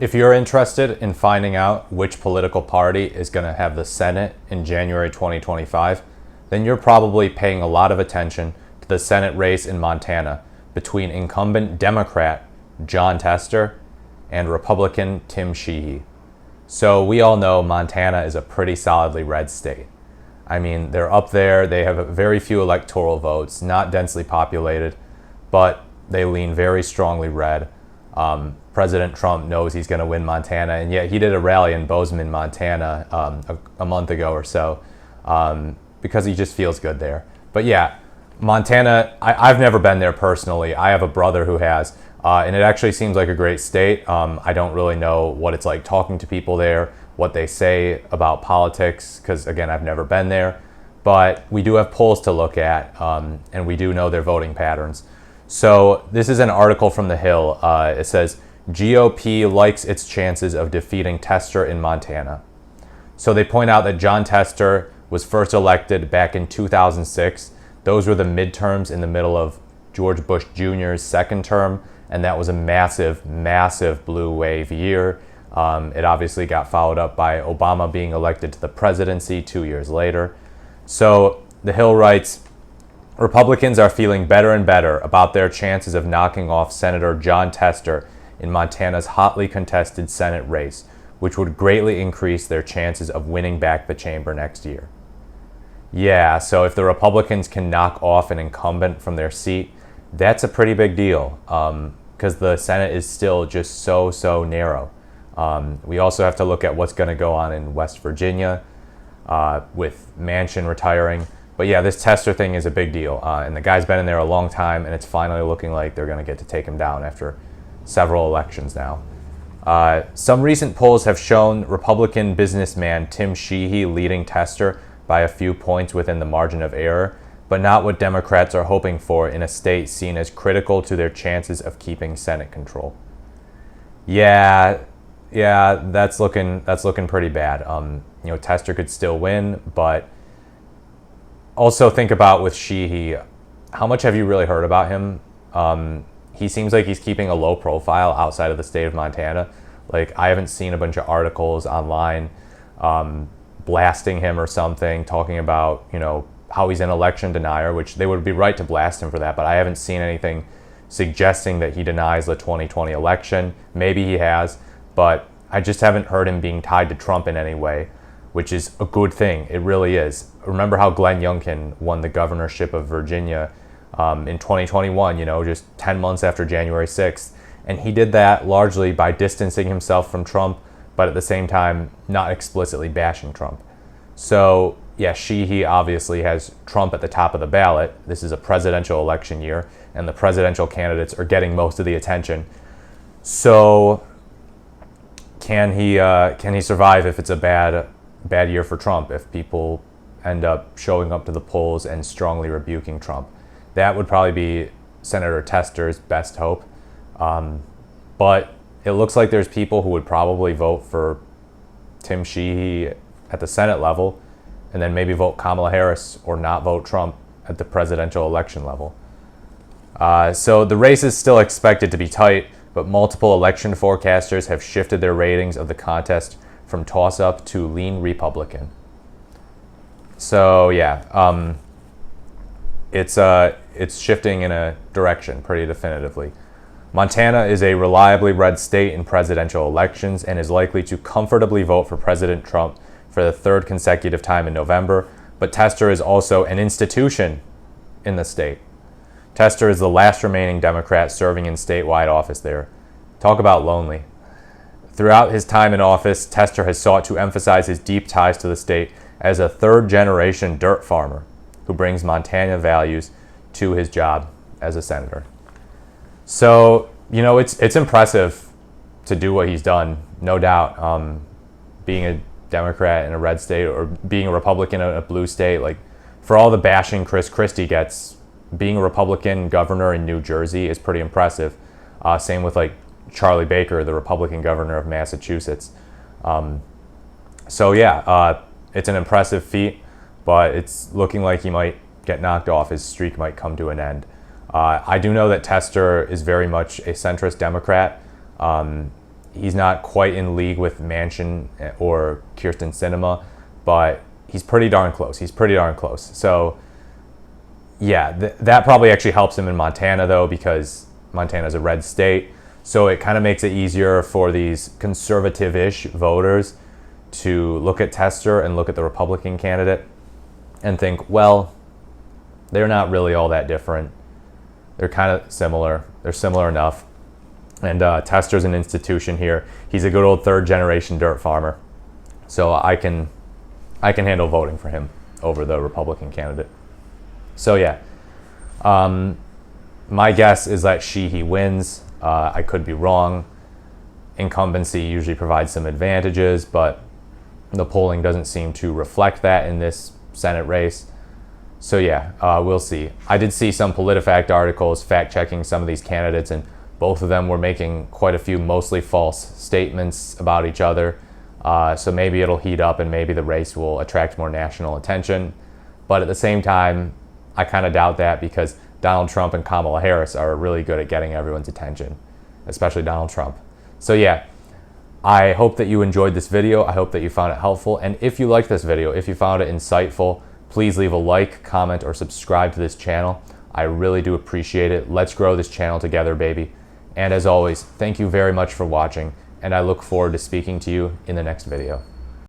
If you're interested in finding out which political party is going to have the Senate in January 2025, then you're probably paying a lot of attention to the Senate race in Montana between incumbent Democrat Jon Tester and Republican Tim Sheehy. So we all know Montana is a pretty solidly red state. I mean, they're up there, they have very few electoral votes, not densely populated, but they lean very strongly red. President Trump knows he's going to win Montana, and yet he did a rally in Bozeman, Montana a month ago or so because he just feels good there. But yeah, Montana, I've never been there personally. I have a brother who has, and it actually seems like a great state. I don't really know what it's like talking to people there, what they say about politics, because again, I've never been there. But we do have polls to look at, and we do know their voting patterns. So this is an article from The Hill. It says, GOP likes its chances of defeating Tester in Montana. So they point out that Jon Tester was first elected back in 2006. Those were the midterms in the middle of George Bush Jr.'s second term, and that was a massive, massive blue wave year. It obviously got followed up by Obama being elected to the presidency 2 years later. So The Hill writes, Republicans are feeling better and better about their chances of knocking off Senator Jon Tester in Montana's hotly contested Senate race, which would greatly increase their chances of winning back the chamber next year. Yeah, so if the Republicans can knock off an incumbent from their seat, that's a pretty big deal because the Senate is still just so narrow. We also have to look at what's going to go on in West Virginia with Manchin retiring. But yeah, this Tester thing is a big deal, and the guy's been in there a long time, and it's finally looking like they're going to get to take him down after several elections now. Some recent polls have shown Republican businessman Tim Sheehy leading Tester by a few points within the margin of error, but not what Democrats are hoping for in a state seen as critical to their chances of keeping Senate control. Yeah, that's looking pretty bad. Tester could still win, but also think about with Sheehy, how much have you really heard about him? He seems like he's keeping a low profile outside of the state of Montana. Like, I haven't seen a bunch of articles online blasting him or something, talking about, how he's an election denier, which they would be right to blast him for that, but I haven't seen anything suggesting that he denies the 2020 election. Maybe he has, but I just haven't heard him being tied to Trump in any way, which is a good thing. It really is. Remember how Glenn Youngkin won the governorship of Virginia in 2021, just 10 months after January 6th. And he did that largely by distancing himself from Trump, but at the same time, not explicitly bashing Trump. So yeah, Sheehy obviously has Trump at the top of the ballot. This is a presidential election year, and the presidential candidates are getting most of the attention. So can he survive if it's a bad year for Trump, if people end up showing up to the polls and strongly rebuking Trump? That would probably be Senator Tester's best hope. But it looks like there's people who would probably vote for Tim Sheehy at the Senate level and then maybe vote Kamala Harris or not vote Trump at the presidential election level. So the race is still expected to be tight, but multiple election forecasters have shifted their ratings of the contest from toss-up to lean Republican. So yeah, it's shifting in a direction pretty definitively. Montana is a reliably red state in presidential elections and is likely to comfortably vote for President Trump for the third consecutive time in November, but Tester is also an institution in the state. Tester is the last remaining Democrat serving in statewide office there. Talk about lonely. Throughout his time in office, Tester has sought to emphasize his deep ties to the state as a third-generation dirt farmer who brings Montana values to his job as a senator. So, it's impressive to do what he's done, no doubt. Being a Democrat in a red state or being a Republican in a blue state, like, for all the bashing Chris Christie gets, being a Republican governor in New Jersey is pretty impressive. Same with Charlie Baker, the Republican governor of Massachusetts. So yeah, it's an impressive feat, but it's looking like he might get knocked off. His streak might come to an end. I do know that Tester is very much a centrist Democrat. He's not quite in league with Manchin or Kyrsten Sinema, but he's pretty darn close. He's pretty darn close. So yeah, that probably actually helps him in Montana, though, because Montana's a red state. So it kind of makes it easier for these conservative-ish voters to look at Tester and look at the Republican candidate and think, well, they're not really all that different. They're kind of similar. They're similar enough. And Tester's an institution here. He's a good old third-generation dirt farmer. So I can handle voting for him over the Republican candidate. So yeah, my guess is that he wins. I could be wrong. Incumbency usually provides some advantages, but the polling doesn't seem to reflect that in this Senate race. So yeah, we'll see. I did see some PolitiFact articles fact-checking some of these candidates, and both of them were making quite a few mostly false statements about each other. So maybe it'll heat up and maybe the race will attract more national attention. But at the same time, I kind of doubt that, because Donald Trump and Kamala Harris are really good at getting everyone's attention, especially Donald Trump. So yeah, I hope that you enjoyed this video. I hope that you found it helpful. And if you liked this video, if you found it insightful, please leave a like, comment, or subscribe to this channel. I really do appreciate it. Let's grow this channel together, baby. And as always, thank you very much for watching, and I look forward to speaking to you in the next video.